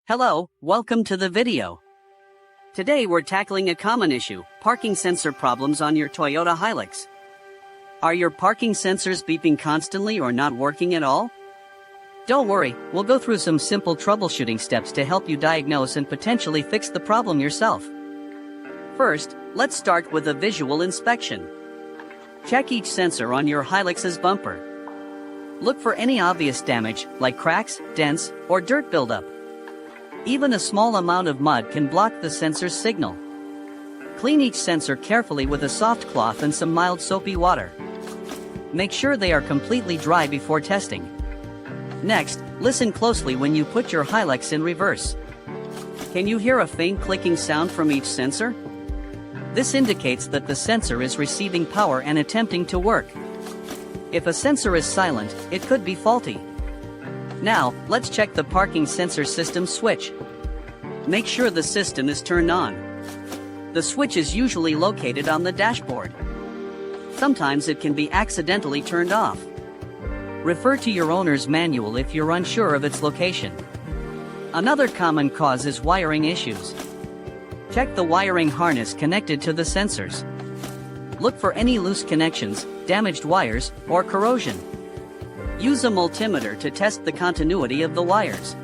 Hello, welcome to the video. Today we're tackling a common issue, parking sensor problems on your Toyota Hilux. Are your parking sensors beeping constantly or not working at all? Don't worry, we'll go through some simple troubleshooting steps to help you diagnose and potentially fix the problem yourself. First, let's start with a visual inspection. Check each sensor on your Hilux's bumper. Look for any obvious damage, like cracks, dents, or dirt buildup. Even a small amount of mud can block the sensor's signal. Clean each sensor carefully with a soft cloth and some mild soapy water. Make sure they are completely dry before testing. Next, listen closely when you put your Hilux in reverse. Can you hear a faint clicking sound from each sensor? This indicates that the sensor is receiving power and attempting to work. If a sensor is silent, it could be faulty. Now, let's check the parking sensor system switch. Make sure the system is turned on. The switch is usually located on the dashboard. Sometimes it can be accidentally turned off. Refer to your owner's manual if you're unsure of its location. Another common cause is wiring issues. Check the wiring harness connected to the sensors. Look for any loose connections, damaged wires, or corrosion. Use a multimeter to test the continuity of the wires.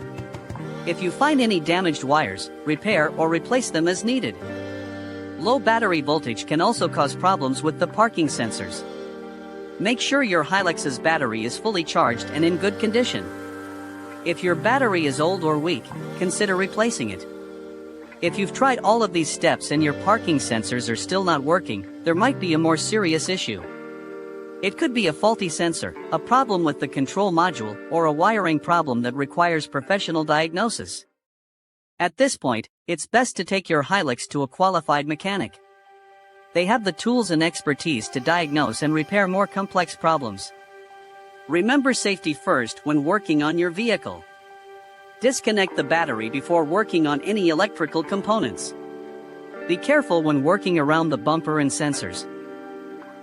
If you find any damaged wires, repair or replace them as needed. Low battery voltage can also cause problems with the parking sensors. Make sure your Hilux's battery is fully charged and in good condition. If your battery is old or weak, consider replacing it. If you've tried all of these steps and your parking sensors are still not working, there might be a more serious issue. It could be a faulty sensor, a problem with the control module, or a wiring problem that requires professional diagnosis. At this point, it's best to take your Hilux to a qualified mechanic. They have the tools and expertise to diagnose and repair more complex problems. Remember safety first when working on your vehicle. Disconnect the battery before working on any electrical components. Be careful when working around the bumper and sensors.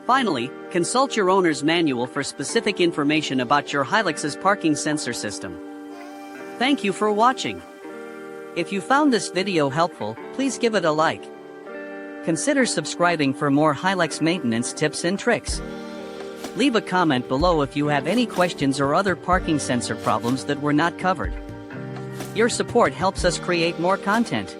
Finally, consult your owner's manual for specific information about your Hilux's parking sensor system. Thank you for watching. If you found this video helpful, please give it a like. Consider subscribing for more Hilux maintenance tips and tricks. Leave a comment below if you have any questions or other parking sensor problems that were not covered. Your support helps us create more content.